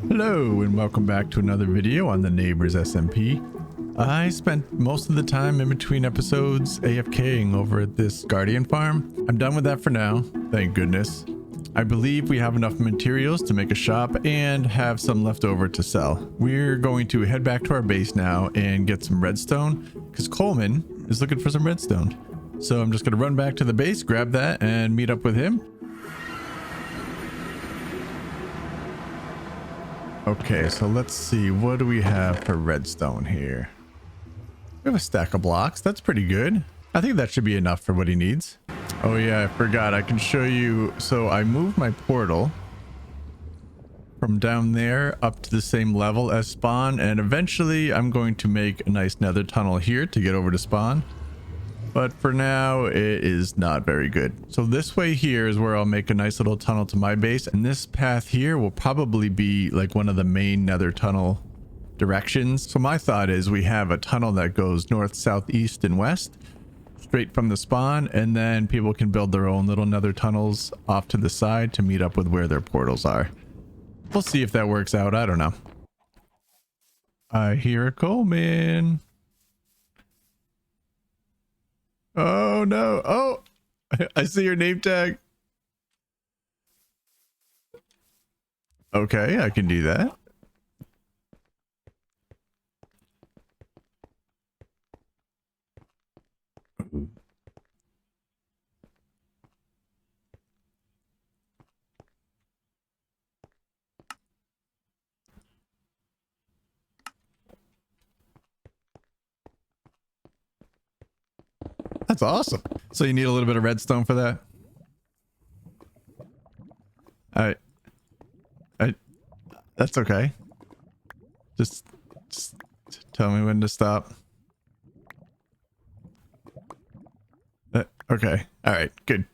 Hello and welcome back to another video on the Neighbors SMP. I spent most of the time in between episodes AFKing over at this Guardian farm. I'm done with that for now, thank goodness. I believe we have enough materials to make a shop and have some left over to sell. We're going to head back to our base now and get some redstone because Coleman is looking for some redstone. So I'm just going to run back to the base, grab that and meet up with him. Okay, so let's see. What do we have for redstone here? We have a stack of blocks. That's pretty good. I think that should be enough for what he needs. Oh yeah, I forgot. I can show you. So I moved my portal from down there up to the same level as spawn. And eventually I'm going to make a nice nether tunnel here to get over to spawn. But for now, it is not very good. So this way here is where I'll make a nice little tunnel to my base. And this path here will probably be like one of the main nether tunnel directions. So my thought is we have a tunnel that goes north, south, east, and west straight from the spawn. And then people can build their own little nether tunnels off to the side to meet up with where their portals are. We'll see if that works out. I don't know. I hear a Coleman. Oh no. Oh, I see your name tag. Okay, I can do that. That's awesome. So you need a little bit of redstone for that? That's okay. Just tell me when to stop. Okay. All right. Good.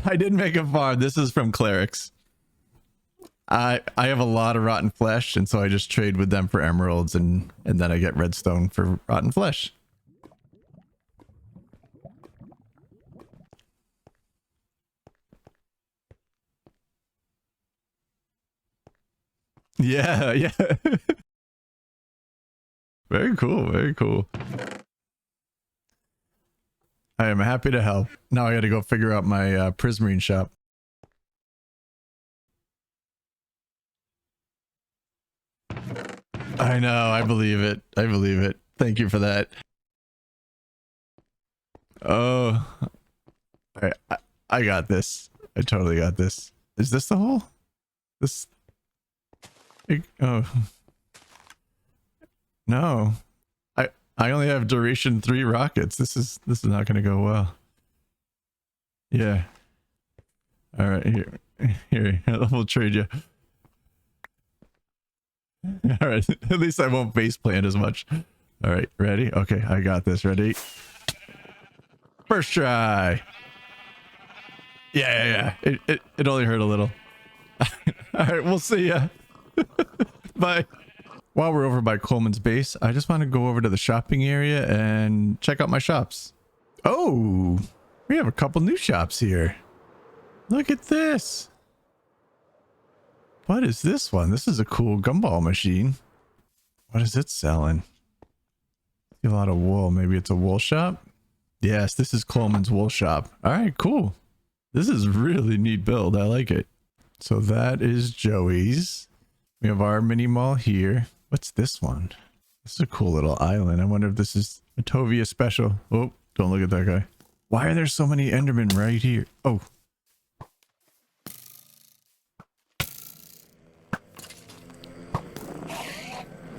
I didn't make a farm. This is from clerics. I have a lot of rotten flesh, and so I just trade with them for emeralds, and then I get redstone for rotten flesh. Yeah, yeah. Very cool, very cool. I am happy to help. Now I got to go figure out my prismarine shop. I know, I believe it. I believe it. Thank you for that. Oh, I got this. I totally got this. Is this the hole? This. Oh. No. I only have duration 3 rockets. This is not going to go well. Yeah. All right, here. We'll trade you. All right, at least I won't base plant as much. All right, ready? Okay, I got this. Ready? First try. Yeah. It only hurt a little. All right, we'll see ya. Bye. While we're over by Coleman's base, I just want to go over to the shopping area and check out my shops. Oh, we have a couple new shops here. Look at this. What is this one? This is a cool gumball machine. What is it selling? A lot of wool. Maybe it's a wool shop? Yes, this is Coleman's wool shop. All right, cool. This is really neat build. I like it. So that is Joey's. We have our mini mall here. What's this one? This is a cool little island. I wonder if this is a Tovya special. Oh, don't look at that guy. Why are there so many Endermen right here? Oh.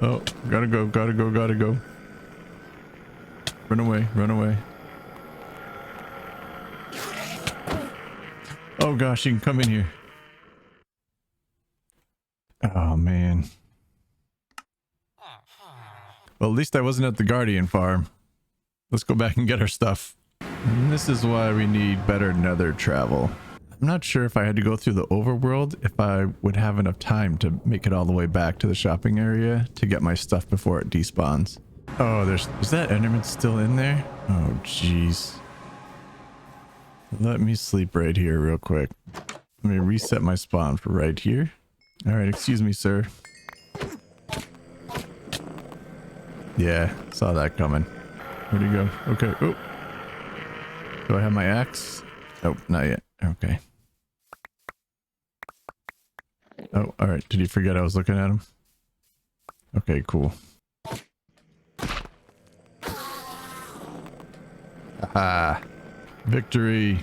Oh, gotta go. Run away. Oh gosh, you can come in here. Oh man. Well, at least I wasn't at the Guardian farm. Let's go back and get our stuff. And this is why we need better nether travel. I'm not sure if I had to go through the overworld, if I would have enough time to make it all the way back to the shopping area to get my stuff before it despawns. Oh, is that Enderman still in there? Oh, jeez. Let me sleep right here real quick. Let me reset my spawn for right here. All right, excuse me, sir. Yeah, saw that coming. Where'd he go? Okay. Oh. Do I have my axe? Nope, not yet. Okay. Oh, all right. Did he forget I was looking at him? Okay, cool. Aha. Victory.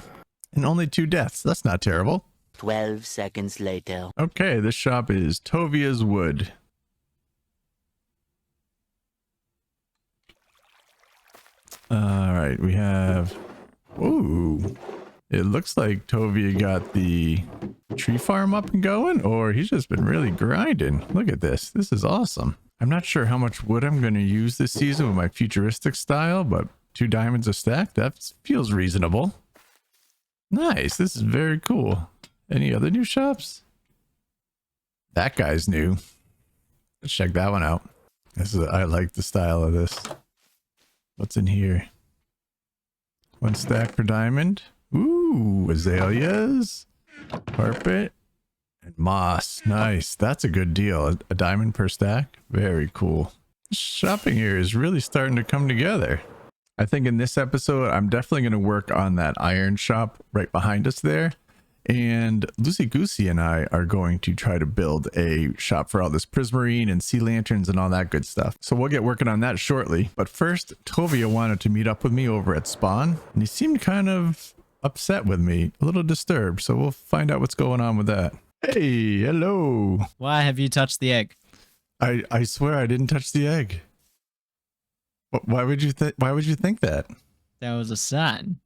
And only 2 deaths. That's not terrible. 12 seconds later. Okay, this shop is Tovya's Wood. All right, we have... Ooh. It looks like Tovya got the tree farm up and going, or he's just been really grinding. Look at this. This is awesome. I'm not sure how much wood I'm going to use this season with my futuristic style, but 2 diamonds a stack, that feels reasonable. Nice. This is very cool. Any other new shops? That guy's new. Let's check that one out. I like the style of this. What's in here? 1 stack per diamond. Ooh, azaleas, carpet, and moss. Nice. That's a good deal. A diamond per stack. Very cool. Shopping here is really starting to come together. I think in this episode, I'm definitely going to work on that iron shop right behind us there. And Lucy Goosey and I are going to try to build a shop for all this prismarine and sea lanterns and all that good stuff. So we'll get working on that shortly. But first, Tovya wanted to meet up with me over at Spawn. And he seemed kind of upset with me, a little disturbed. So we'll find out what's going on with that. Hey, hello. Why have you touched the egg? I swear I didn't touch the egg. Why would you think that? There was a sign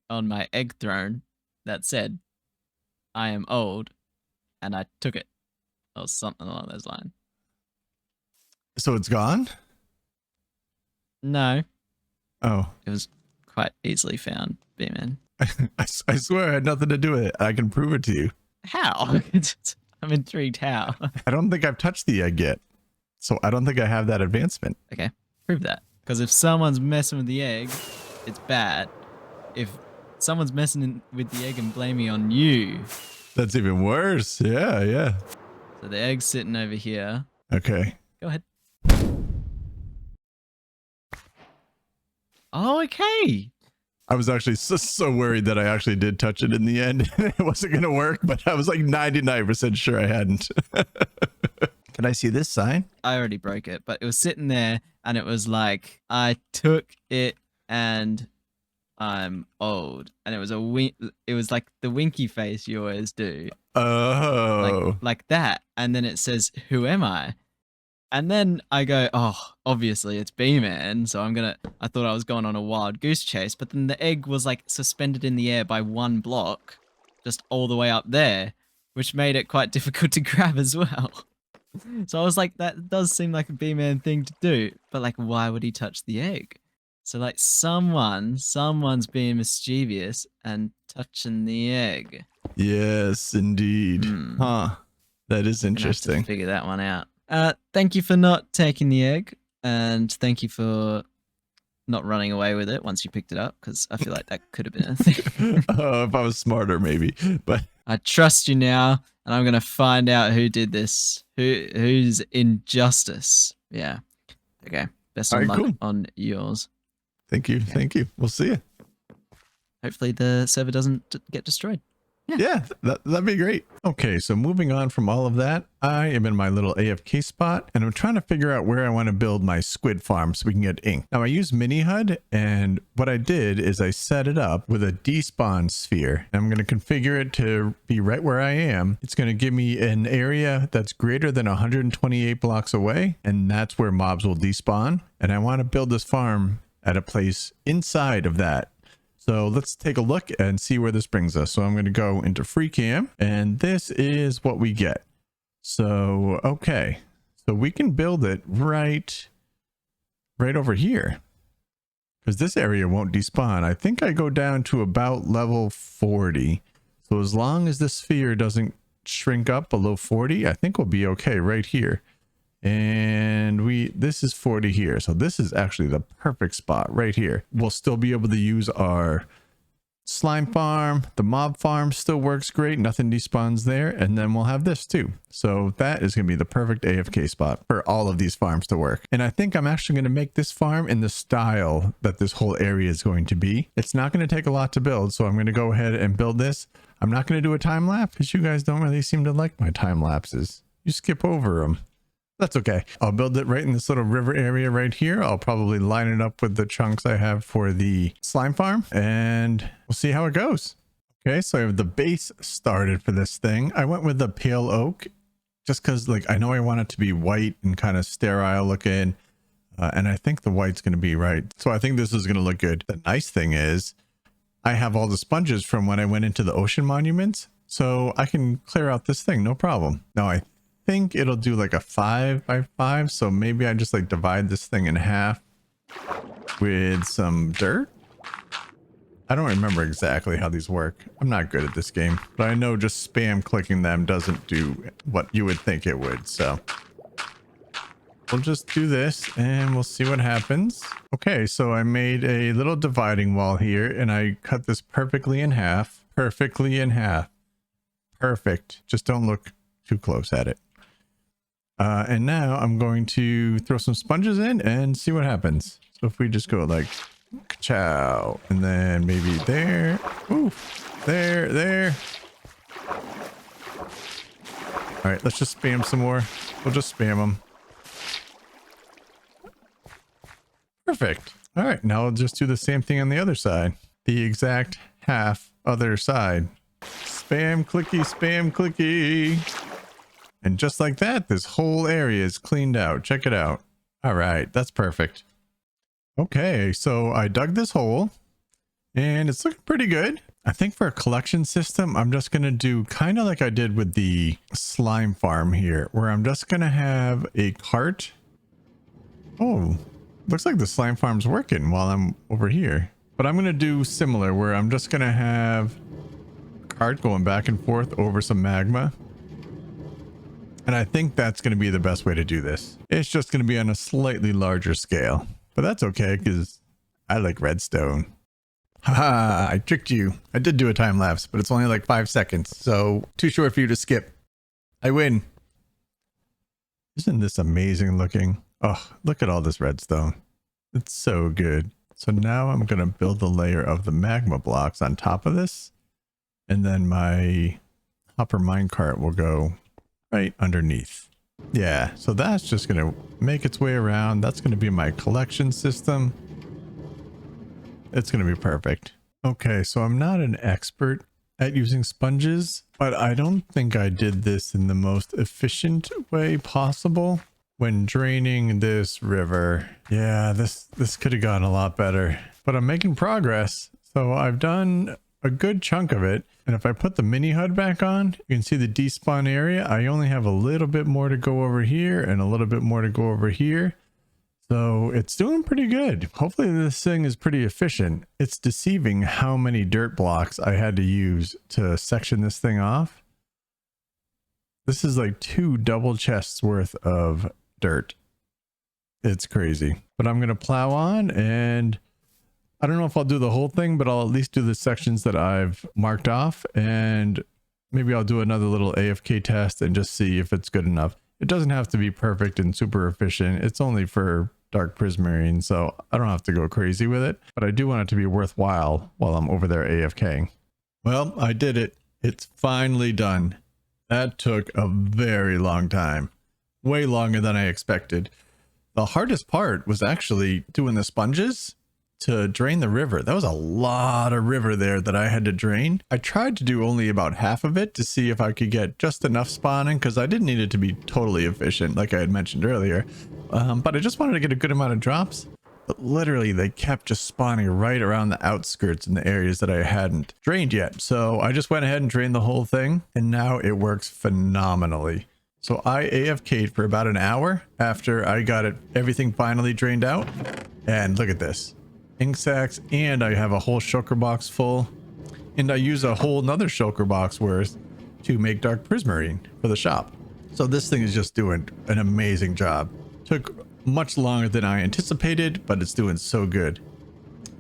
on my egg throne that said, "I am old," and I took it, or something along those lines. So it's gone? No. Oh. It was quite easily found, B-Man. I swear I had nothing to do with it. I can prove it to you. How? I'm intrigued how. I don't think I've touched the egg yet. So I don't think I have that advancement. Okay, prove that. Because if someone's messing with the egg, it's bad. If someone's messing with the egg and blaming on you. That's even worse. Yeah, yeah. So the egg's sitting over here. Okay. Go ahead. Oh, okay. I was actually so worried that I actually did touch it in the end. It wasn't going to work, but I was like 99% sure I hadn't. Can I see this sign? I already broke it, but it was sitting there and it was like, I took it and I'm old. And it was it was like the winky face you always do. Oh. Like that. And then it says, "Who am I?" And then I go, oh, obviously it's B-Man. So I thought I was going on a wild goose chase, but then the egg was like suspended in the air by 1 block, just all the way up there, which made it quite difficult to grab as well. So I was like, that does seem like a B-Man thing to do, but like, why would he touch the egg? So like someone's being mischievous and touching the egg. Yes, indeed. Huh. That is interesting. Have to figure that one out. Thank you for not taking the egg, and thank you for not running away with it once you picked it up, because I feel like that could have been a thing. Oh, if I was smarter, maybe. But I trust you now, and I'm gonna find out who did this. Who's injustice? Yeah. Okay. Best of luck on yours. Thank you. Okay. Thank you. We'll see you. Hopefully the server doesn't get destroyed. Yeah, that'd be great. Okay, so moving on from all of that, I am in my little AFK spot, and I'm trying to figure out where I want to build my squid farm so we can get ink. Now, I use Mini HUD, and what I did is I set it up with a despawn sphere. I'm going to configure it to be right where I am. It's going to give me an area that's greater than 128 blocks away, and that's where mobs will despawn. And I want to build this farm at a place inside of that. So let's take a look and see where this brings us. So I'm going to go into free cam, and this is what we get. So, okay. So we can build it right over here, because this area won't despawn. I think I go down to about level 40. So as long as the sphere doesn't shrink up below 40, I think we'll be okay right here. And this is 40 here, so this is actually the perfect spot right here. We'll still be able to use our slime farm, the mob farm still works great. Nothing despawns there. And then we'll have this too. So that is going to be the perfect AFK spot for all of these farms to work. And I think I'm actually going to make this farm in the style that this whole area is going to be. It's not going to take a lot to build. So I'm going to go ahead and build this. I'm not going to do a time lapse because you guys don't really seem to like my time lapses. You skip over them. That's okay. I'll build it right in this little river area right here. I'll probably line it up with the chunks I have for the slime farm and we'll see how it goes. Okay, so I have the base started for this thing. I went with the pale oak just because like I know I want it to be white and kind of sterile looking. And I think the white's going to be right. So I think this is going to look good. The nice thing is I have all the sponges from when I went into the ocean monuments. So I can clear out this thing, no problem. Now I think it'll do like a 5x5, so maybe I just like divide this thing in half with some dirt. I don't remember exactly how these work. I'm not good at this game, but I know just spam clicking them doesn't do what you would think it would. So we'll just do this and we'll see what happens. Okay, so I made a little dividing wall here and I cut this perfectly in half. Perfect. Just don't look too close at it. And now I'm going to throw some sponges in and see what happens. So if we just go like ka-chow and then maybe there. Ooh, there. All right, let's just spam some more. We'll just spam them. Perfect. All right, now I'll just do the same thing on the other side. The exact half other side. Spam clicky. And just like that, this whole area is cleaned out. Check it out. All right, that's perfect. Okay, so I dug this hole and it's looking pretty good. I think for a collection system, I'm just going to do kind of like I did with the slime farm here, where I'm just going to have a cart. Oh, looks like the slime farm's working while I'm over here. But I'm going to do similar, where I'm just going to have a cart going back and forth over some magma. And I think that's going to be the best way to do this. It's just going to be on a slightly larger scale. But that's okay, because I like redstone. Haha, I tricked you. I did do a time lapse, but it's only like 5 seconds. So too short for you to skip. I win. Isn't this amazing looking? Oh, look at all this redstone. It's so good. So now I'm going to build a layer of the magma blocks on top of this. And then my hopper minecart will go right underneath. Yeah, so that's just going to make its way around. That's going to be my collection system. It's going to be perfect. Okay, so I'm not an expert at using sponges, but I don't think I did this in the most efficient way possible when draining this river. Yeah, this could have gone a lot better, but I'm making progress. So I've done a good chunk of it. And if I put the mini HUD back on, you can see the despawn area. I only have a little bit more to go over here and a little bit more to go over here. So it's doing pretty good. Hopefully this thing is pretty efficient. It's deceiving how many dirt blocks I had to use to section this thing off. This is like 2 double chests worth of dirt. It's crazy. But I'm going to plow on, and I don't know if I'll do the whole thing, but I'll at least do the sections that I've marked off, and maybe I'll do another little AFK test and just see if it's good enough. It doesn't have to be perfect and super efficient. It's only for dark prismarine, so I don't have to go crazy with it, but I do want it to be worthwhile while I'm over there AFKing. Well, I did it. It's finally done. That took a very long time. Way longer than I expected. The hardest part was actually doing the sponges to drain the river. That was a lot of river there that I had to drain. I tried to do only about half of it to see if I could get just enough spawning, because I didn't need it to be totally efficient like I had mentioned earlier. But I just wanted to get a good amount of drops. But literally they kept just spawning right around the outskirts in the areas that I hadn't drained yet. So I just went ahead and drained the whole thing, and now it works phenomenally. So I AFK'd for about an hour after I got everything finally drained out. And look at this. Ink sacks, and I have a whole shulker box full, and I use a whole nother shulker box worth to make dark prismarine for the shop. So this thing is just doing an amazing job. Took much longer than I anticipated, but it's doing so good.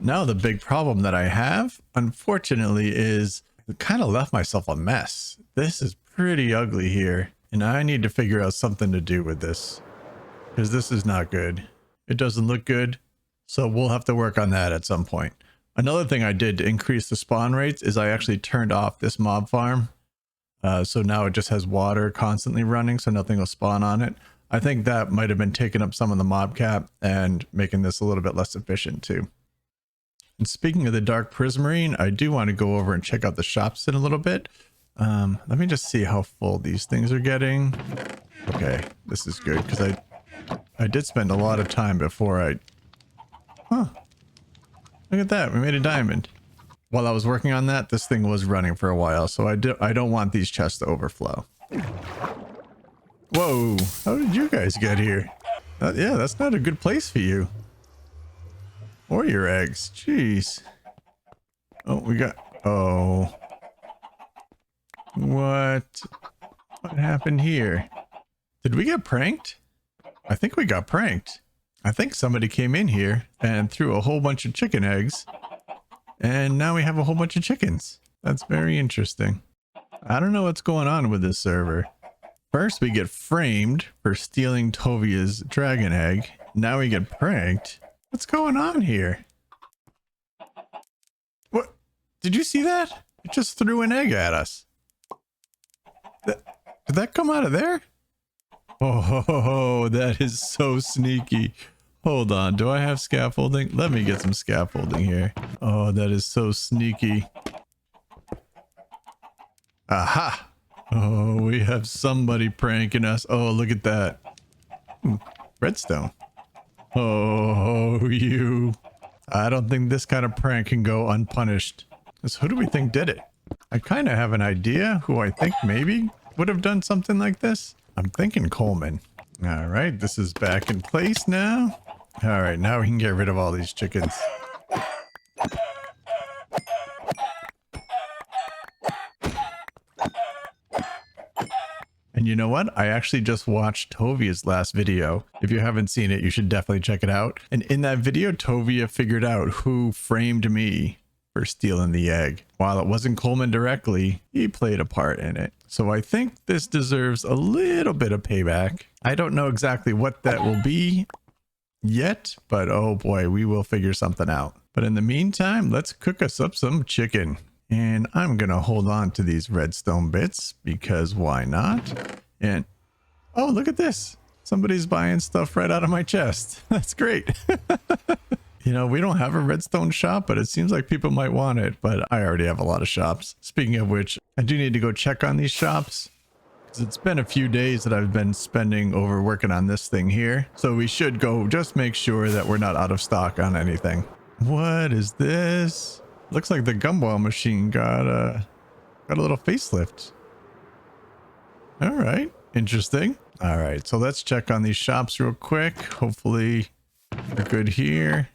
Now the big problem that I have, unfortunately, is I kind of left myself a mess. This is pretty ugly here, and I need to figure out something to do with this, because this is not good. It doesn't look good, so we'll have to work on that at some point. Another thing I did to increase the spawn rates is I actually turned off this mob farm. So now it just has water constantly running, so nothing will spawn on it. I think that might have been taking up some of the mob cap and making this a little bit less efficient too. And speaking of the Dark Prismarine, I do want to go over and check out the shops in a little bit. Let me just see how full these things are getting. Okay, this is good because I did spend a lot of time before I... Huh. Look at that, we made a diamond. While I was working on that, this thing was running for a while, so I don't want these chests to overflow. Whoa, how did you guys get here? Yeah, that's not a good place for you. Or your eggs, jeez. Oh, we got... Oh. What happened here? Did we get pranked? I think we got pranked. I think somebody came in here and threw a whole bunch of chicken eggs. And now we have a whole bunch of chickens. That's very interesting. I don't know what's going on with this server. First, we get framed for stealing Tovya's dragon egg. Now we get pranked. What's going on here? What? Did you see that? It just threw an egg at us. Did that come out of there? Oh, that is so sneaky. Hold on, do I have scaffolding? Let me get some scaffolding here. Oh, that is so sneaky. Aha! Oh, we have somebody pranking us. Oh, look at that. Redstone. Oh, you. I don't think this kind of prank can go unpunished. So who do we think did it? I kind of have an idea who I think maybe would have done something like this. I'm thinking Coleman. All right, this is back in place now. All right, now we can get rid of all these chickens. And you know what? I actually just watched Tovya's last video. If you haven't seen it, you should definitely check it out. And in that video, Tovya figured out who framed me for stealing the egg. While it wasn't Coleman directly, he played a part in it. So I think this deserves a little bit of payback. I don't know exactly what that will be yet, but oh boy, we will figure something out. But in the meantime, let's cook us up some chicken. And I'm gonna hold on to these redstone bits because why not? And oh, look at this. Somebody's buying stuff right out of my chest. That's great. You know, we don't have a redstone shop, but it seems like people might want it, but I already have a lot of shops. Speaking of which, I do need to go check on these shops because it's been a few days that I've been spending over working on this thing here. So we should go just make sure that we're not out of stock on anything. What is this? Looks like the gumball machine got a little facelift. All right, interesting. All right, so let's check on these shops real quick. Hopefully we're good here.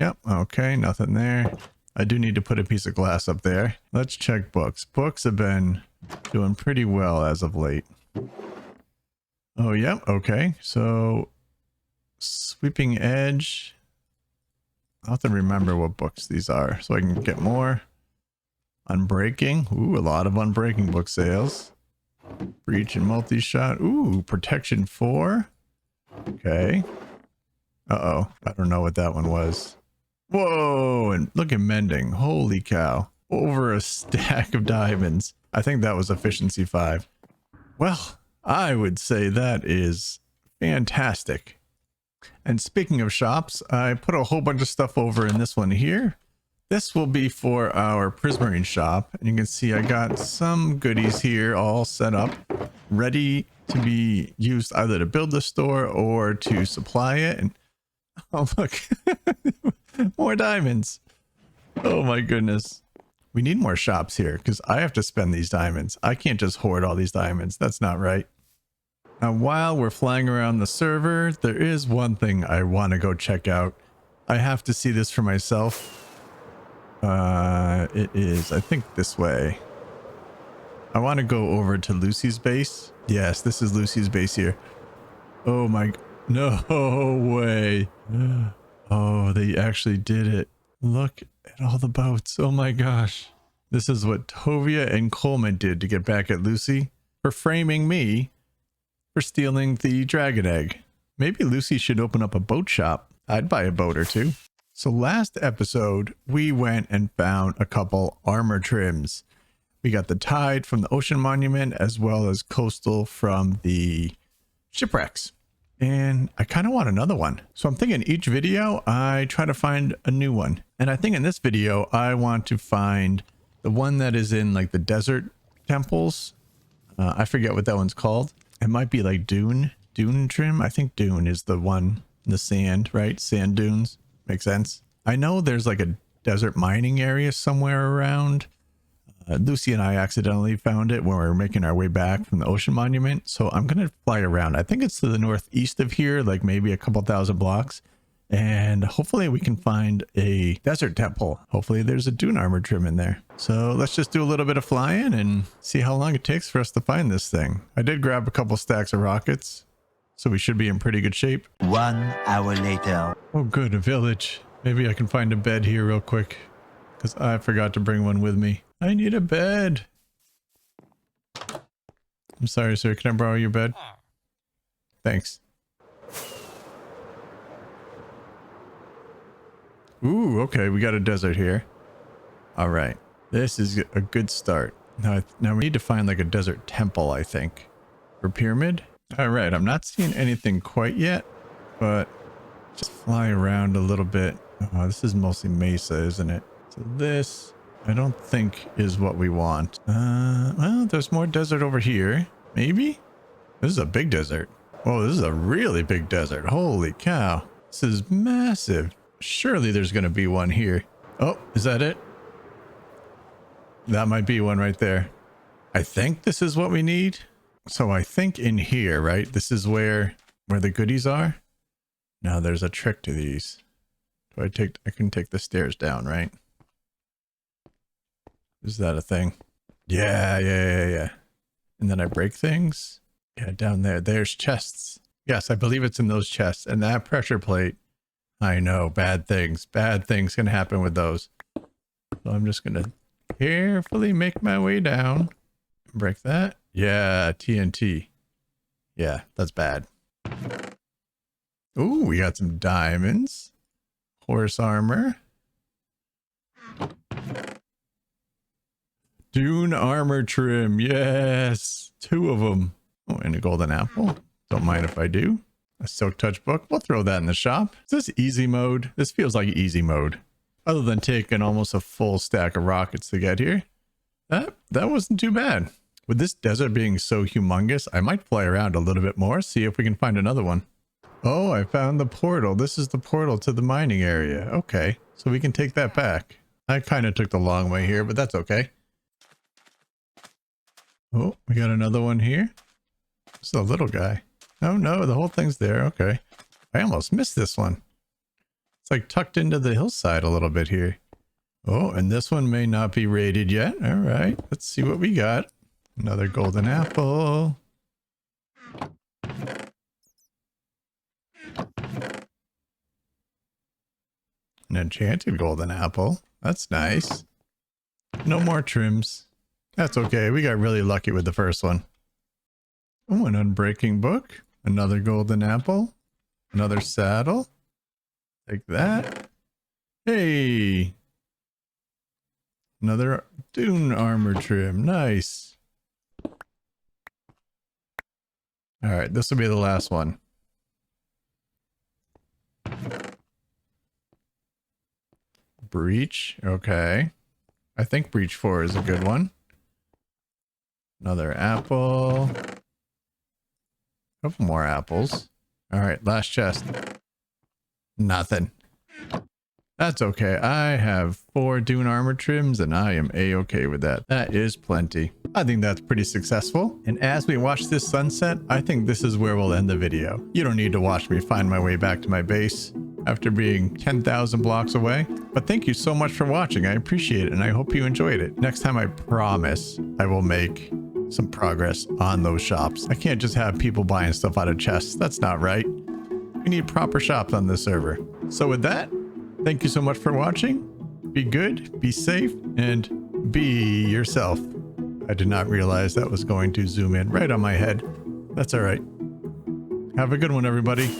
Yep, okay, nothing there. I do need to put a piece of glass up there. Let's check books. Books have been doing pretty well as of late. Oh, yep, okay. So sweeping edge. I'll have to remember what books these are so I can get more. Unbreaking. Ooh, a lot of unbreaking book sales. Breach and multi-shot. Ooh, protection 4. Okay. Uh-oh. I don't know what that one was. Whoa, and look at mending. Holy cow. Over a stack of diamonds. I think that was efficiency 5. Well, I would say that is fantastic. And speaking of shops, I put a whole bunch of stuff over in this one here. This will be for our Prismarine shop. And you can see I got some goodies here all set up, ready to be used either to build the store or to supply it. And oh, look, more diamonds. Oh my goodness. We need more shops here because I have to spend these diamonds. I can't just hoard all these diamonds. That's not right. Now, while we're flying around the server, there is one thing I want to go check out. I have to see this for myself. It is, I think, this way. I want to go over to Lucy's base. Yes, this is Lucy's base here. Oh my, no way. Oh, they actually did it. Look at all the boats. Oh my gosh. This is what Tovya and Coleman did to get back at Lucy for framing me for stealing the dragon egg. Maybe Lucy should open up a boat shop. I'd buy a boat or two. So last episode, we went and found a couple armor trims. We got the Tide from the Ocean Monument as well as Coastal from the shipwrecks. And I kind of want another one. So I'm thinking each video, I try to find a new one. And I think in this video, I want to find the one that is in like the desert temples. I forget what that one's called. It might be like Dune trim. I think Dune is the one in the sand, right? Sand dunes. Makes sense. I know there's like a desert mining area somewhere around. Lucy and I accidentally found it when we were making our way back from the Ocean Monument. So I'm going to fly around. I think it's to the northeast of here, like maybe a couple thousand blocks. And hopefully we can find a desert temple. Hopefully there's a dune armor trim in there. So let's just do a little bit of flying and see how long it takes for us to find this thing. I did grab a couple stacks of rockets, so we should be in pretty good shape. 1 hour later. Oh, good, a village. Maybe I can find a bed here real quick because I forgot to bring one with me. I need a bed. I'm sorry, sir. Can I borrow your bed? Thanks. Ooh, okay. We got a desert here. All right. This is a good start. Now we need to find like a desert temple, I think. Or pyramid. All right. I'm not seeing anything quite yet, but just fly around a little bit. Oh, this is mostly mesa, isn't it? So this, I don't think is what we want. Well, there's more desert over here. Maybe? This is a big desert. Oh, this is a really big desert. Holy cow. This is massive. Surely there's going to be one here. Oh, is that it? That might be one right there. I think this is what we need. So I think in here, right? This is where the goodies are. Now there's a trick to these. I can take the stairs down, right? Is that a thing? Yeah. And then I break things. Yeah, down there. There's chests. Yes, I believe it's in those chests. And that pressure plate. I know, bad things. Bad things can happen with those. So I'm just going to carefully make my way down. Break that. Yeah, TNT. Yeah, that's bad. Ooh, we got some diamonds. Horse armor. Dune armor trim. Yes. 2 of them. Oh, and a golden apple. Don't mind if I do. A silk touch book. We'll throw that in the shop. Is this easy mode? This feels like easy mode. Other than taking almost a full stack of rockets to get here. That wasn't too bad. With this desert being so humongous, I might fly around a little bit more, see if we can find another one. Oh, I found the portal. This is the portal to the mining area. Okay, so we can take that back. I kind of took the long way here, but that's okay. Oh, we got another one here. It's a little guy. Oh no, the whole thing's there. Okay. I almost missed this one. It's like tucked into the hillside a little bit here. Oh, and this one may not be rated yet. All right, let's see what we got. Another golden apple. An enchanted golden apple. That's nice. No more trims. That's okay. We got really lucky with the first one. Oh, an unbreaking book. Another golden apple. Another saddle. Take that. Hey. Another dune armor trim. Nice. All right, this will be the last one. Breach. Okay. I think breach 4 is a good one. Another apple. Couple more apples. All right, last chest. Nothing. That's okay. I have 4 dune armor trims and I am a-okay with that. That is plenty. I think that's pretty successful. And as we watch this sunset, I think this is where we'll end the video. You don't need to watch me find my way back to my base after being 10,000 blocks away. But thank you so much for watching. I appreciate it and I hope you enjoyed it. Next time I promise I will make some progress on those shops. I can't just have people buying stuff out of chests. That's not right. We need proper shops on this server. So with that, thank you so much for watching. Be good, be safe, and be yourself. I did not realize that was going to zoom in right on my head. That's all right. Have a good one, everybody.